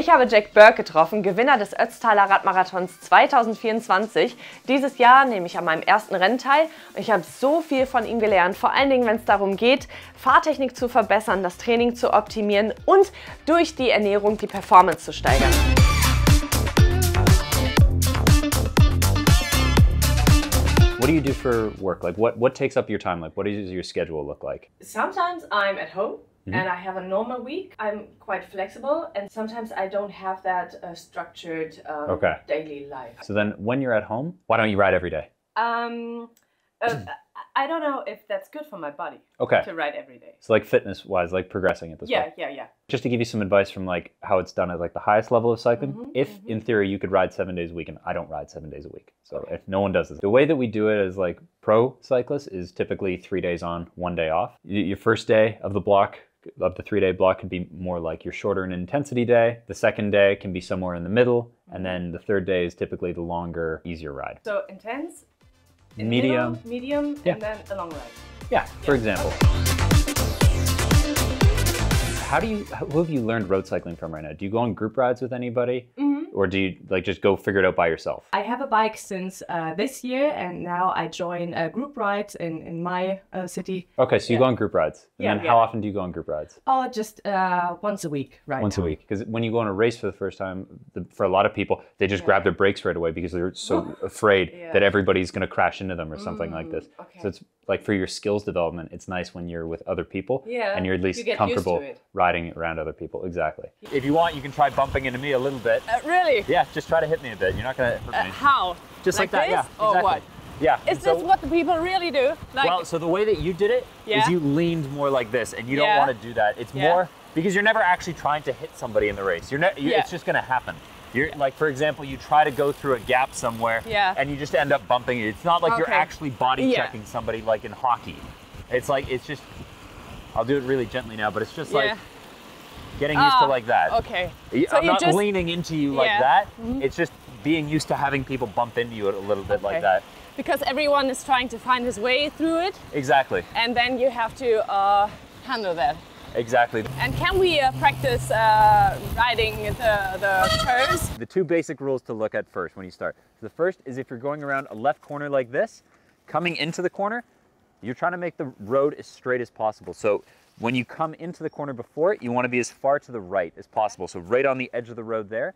Ich habe Jack Burke getroffen, Gewinner des Ötztaler Radmarathons 2024. Dieses Jahr nehme ich an meinem ersten Rennen teil und ich habe so viel von ihm gelernt. Vor allen Dingen, wenn es darum geht, Fahrtechnik zu verbessern, das Training zu optimieren und durch die Ernährung die Performance zu steigern. What do you do for work? Like what takes up your time? Like what does your schedule look like? Sometimes I'm at home. And I have a normal week. I'm quite flexible, and sometimes I don't have that structured daily life. So then when you're at home, why don't you ride every day? I don't know if that's good for my body to ride every day. So like fitness-wise, like progressing at this point. Yeah. Just to give you some advice from like how it's done at like the highest level of cycling, if in theory you could ride 7 days a week, and I don't ride 7 days a week. So if no one does this, the way that we do it as like pro cyclists is typically 3 days on, 1 day off. Your first day of the block, of the 3-day block, can be more like your shorter in intensity day. The second day can be somewhere in the middle. And then the third day is typically the longer, easier ride. So intense, medium, and then a long ride. Yeah, for example. Who have you learned road cycling from right now? Do you go on group rides with anybody? Or do you like just go figure it out by yourself? I have a bike since this year, and now I join group rides in my city. Okay, so you go on group rides. And then how often do you go on group rides? Oh, just once a week, right? Once a week. Because when you go on a race for the first time, for a lot of people, they just grab their brakes right away because they're so afraid that everybody's going to crash into them or something like this. So it's like for your skills development, it's nice when you're with other people and you're at least comfortable riding around other people. Exactly. If you want, you can try bumping into me a little bit. Really? Yeah, just try to hit me a bit. You're not going to hurt me. How? Just like that, this? yeah. Exactly. Or what? Yeah. Is this what the people really do? Like, well, so the way that you did it is you leaned more like this, and you don't want to do that. It's more because you're never actually trying to hit somebody in the race. It's just going to happen. You're like, for example, you try to go through a gap somewhere, and you just end up bumping it. It's not like you're actually body checking somebody like in hockey. It's like it's just. I'll do it really gently now, but it's just like getting used to like that. Okay. So I'm not leaning into you like that. It's just being used to having people bump into you a little bit like that. Because everyone is trying to find his way through it. Exactly. And then you have to handle that. Exactly. And can we practice riding the curves? The two basic rules to look at first when you start. The first is if you're going around a left corner like this, coming into the corner, you're trying to make the road as straight as possible. So when you come into the corner before it, you want to be as far to the right as possible. So right on the edge of the road there.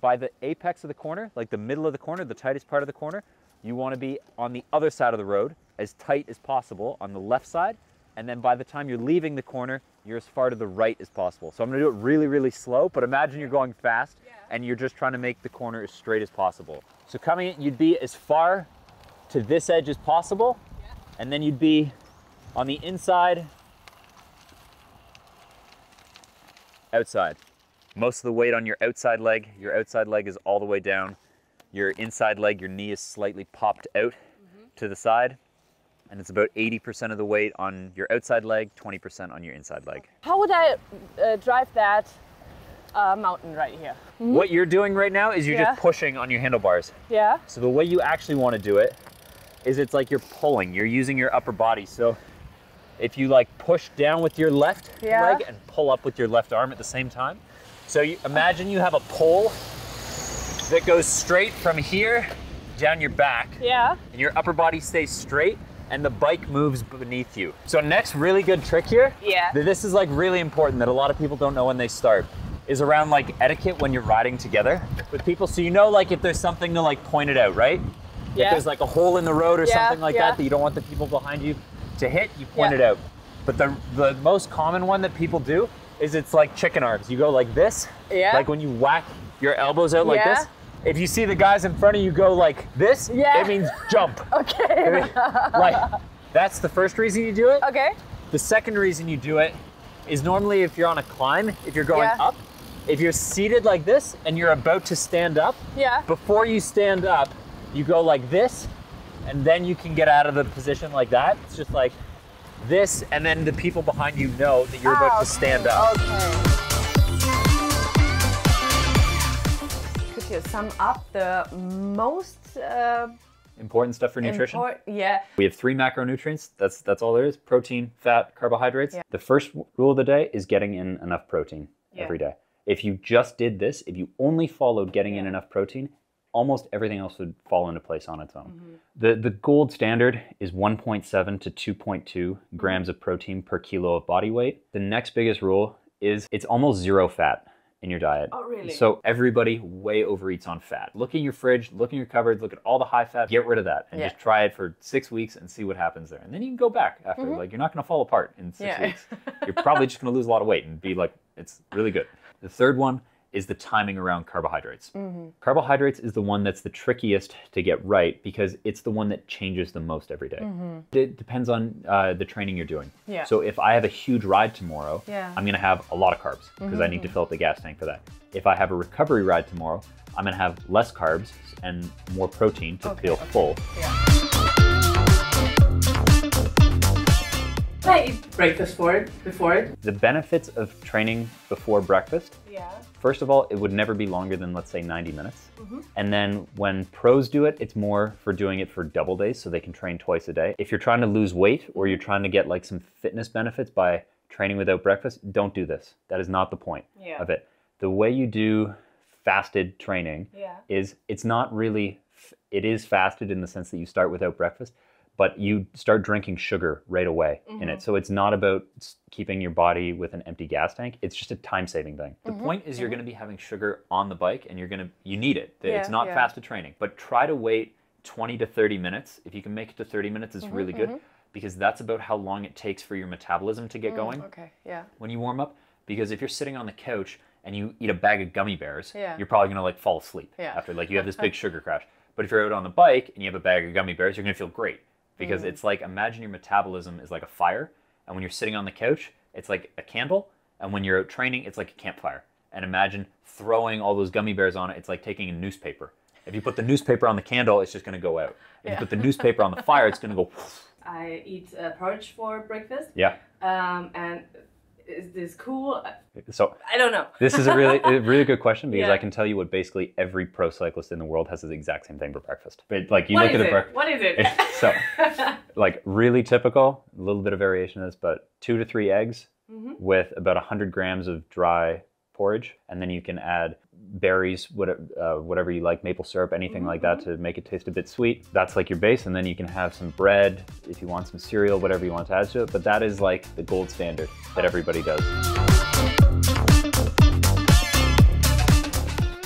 By the apex of the corner, like the middle of the corner, the tightest part of the corner, you want to be on the other side of the road, as tight as possible on the left side. And then by the time you're leaving the corner, you're as far to the right as possible. So I'm going to do it really, really slow, but imagine you're going fast and you're just trying to make the corner as straight as possible. So coming in, you'd be as far to this edge as possible, and then you'd be on the inside, outside. Most of the weight on your outside leg is all the way down. Your inside leg, your knee is slightly popped out to the side. And it's about 80% of the weight on your outside leg, 20% on your inside leg. How would I drive that mountain right here? What you're doing right now is you're just pushing on your handlebars. Yeah. So the way you actually want to do it is it's like you're pulling. You're using your upper body. So if you like push down with your left leg and pull up with your left arm at the same time. So you imagine you have a pole that goes straight from here down your back. Yeah. And your upper body stays straight and the bike moves beneath you. So next really good trick here, this is like really important that a lot of people don't know when they start, is around like etiquette when you're riding together with people. So you know, like if there's something to like point it out, right? If there's like a hole in the road or something like that you don't want the people behind you to hit, you point it out. But the most common one that people do is it's like chicken arms. You go like this, like when you whack your elbows out like this. If you see the guys in front of you go like this, it means jump. Okay. Like, that's the first reason you do it. Okay. The second reason you do it is normally if you're on a climb, if you're going up, if you're seated like this and you're about to stand up, before you stand up, you go like this, and then you can get out of the position like that. It's just like this, and then the people behind you know that you're about to stand up. Could you sum up the most important stuff for nutrition? We have 3 macronutrients. That's all there is: protein, fat, carbohydrates. The first rule of the day is getting in enough protein every day. If you just did this, if you only followed getting in enough protein, almost everything else would fall into place on its own. The gold standard is 1.7 to 2.2 grams of protein per kilo of body weight. The next biggest rule is it's almost zero fat in your diet. Oh, really? So everybody way overeats on fat. Look in your fridge, look in your cupboards, look at all the high fat, get rid of that and just try it for 6 weeks and see what happens there. And then you can go back after. Like, you're not gonna fall apart in 6 weeks. You're probably just gonna lose a lot of weight and be like, it's really good. The third one is the timing around carbohydrates. Carbohydrates is the one that's the trickiest to get right because it's the one that changes the most every day. It depends on the training you're doing. So if I have a huge ride tomorrow, I'm gonna have a lot of carbs because I need to fill up the gas tank for that. If I have a recovery ride tomorrow, I'm gonna have less carbs and more protein to feel full. Can I eat breakfast before it? The benefits of training before breakfast, first of all, it would never be longer than, let's say, 90 minutes. And then when pros do it, it's more for doing it for double days so they can train twice a day. If you're trying to lose weight or you're trying to get like some fitness benefits by training without breakfast, don't do this. That is not the point of it. The way you do fasted training is it's not really, it is fasted in the sense that you start without breakfast, but you start drinking sugar right away in it. So it's not about keeping your body with an empty gas tank. It's just a time-saving thing. The point is you're gonna be having sugar on the bike and you need it. It's not fasted training, but try to wait 20 to 30 minutes. If you can make it to 30 minutes, it's really good because that's about how long it takes for your metabolism to get going when you warm up. Because if you're sitting on the couch and you eat a bag of gummy bears, you're probably gonna like fall asleep after like you have this big sugar crash. But if you're out on the bike and you have a bag of gummy bears, you're gonna feel great. Because it's like, imagine your metabolism is like a fire, and when you're sitting on the couch, it's like a candle, and when you're out training, it's like a campfire. And imagine throwing all those gummy bears on it, it's like taking a newspaper. If you put the newspaper on the candle, it's just gonna go out. If you put the newspaper on the fire, it's gonna go. I eat porridge for breakfast. And is this cool? So I don't know. This is a really good question because I can tell you what basically every pro cyclist in the world has the exact same thing for breakfast. But like you look at the breakfast. What is it? So like really typical, a little bit of variation in this, but 2 to 3 eggs with about 100 grams of dry porridge, and then you can add berries, whatever you like, maple syrup, anything like that to make it taste a bit sweet. That's like your base, and then you can have some bread if you want some cereal, whatever you want to add to it. But that is like the gold standard that everybody does.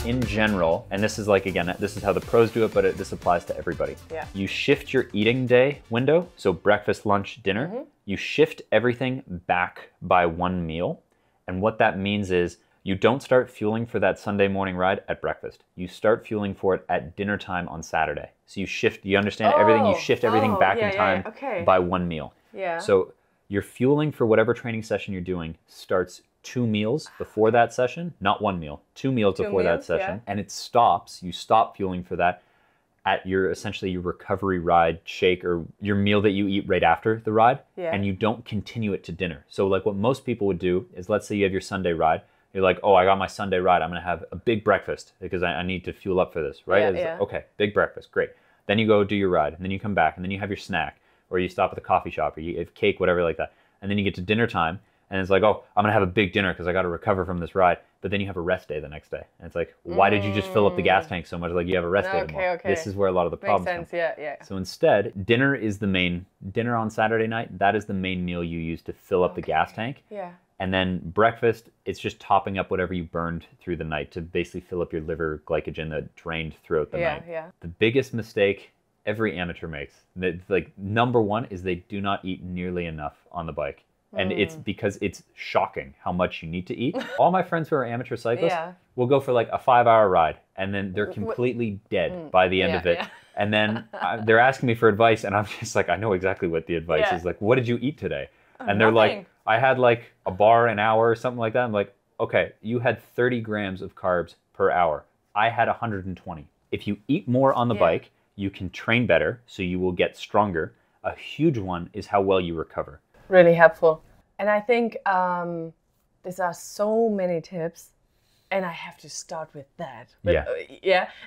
In general, and this is like, again, this is how the pros do it, but this applies to everybody. You shift your eating day window, so breakfast, lunch, dinner. You shift everything back by 1 meal. And what that means is you don't start fueling for that Sunday morning ride at breakfast. You start fueling for it at dinner time on Saturday. So you shift, you understand everything, you shift everything back in time by 1 meal. So your fueling for whatever training session you're doing starts 2 meals before that session, not 1 meal, 2 meals before that session. And it stops, you stop fueling for that at your, essentially your recovery ride shake or your meal that you eat right after the ride. And you don't continue it to dinner. So like what most people would do is, let's say you have your Sunday ride, you're like, oh, I got my Sunday ride, I'm gonna have a big breakfast because I need to fuel up for this, right? Okay, big breakfast, great. Then you go do your ride, and then you come back, and then you have your snack, or you stop at the coffee shop, or you have cake, whatever like that. And then you get to dinner time, and it's like, oh, I'm gonna have a big dinner because I gotta recover from this ride. But then you have a rest day the next day. And it's like, why did you just fill up the gas tank so much? Like you have a rest day tomorrow. This is where a lot of the problems come. So instead, dinner is the main, dinner on Saturday night, that is the main meal you use to fill up the gas tank. And then breakfast, it's just topping up whatever you burned through the night to basically fill up your liver glycogen that drained throughout the night. The biggest mistake every amateur makes, like #1, is they do not eat nearly enough on the bike. And it's because it's shocking how much you need to eat. All my friends who are amateur cyclists will go for like a 5-hour ride and then they're completely dead by the end of it. And then they're asking me for advice and I'm just like, I know exactly what the advice is. Like, what did you eat today? And they're like, I had like a bar an hour or something like that. I'm like, okay, you had 30 grams of carbs per hour. I had 120. If you eat more on the bike, you can train better, so you will get stronger. A huge one is how well you recover. Really helpful. And I think these are so many tips, and I have to start with that.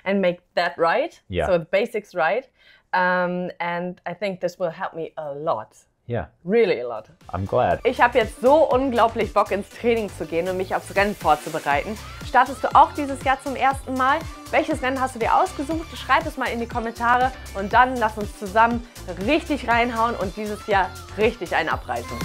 And make that right. So the basics right. And I think this will help me a lot. Yeah. Really a lot. I'm glad. Ich habe jetzt so unglaublich Bock, ins Training zu gehen und mich aufs Rennen vorzubereiten. Startest du auch dieses Jahr zum ersten Mal? Welches Rennen hast du dir ausgesucht? Schreib es mal in die Kommentare und dann lass uns zusammen richtig reinhauen und dieses Jahr richtig einen abreißen.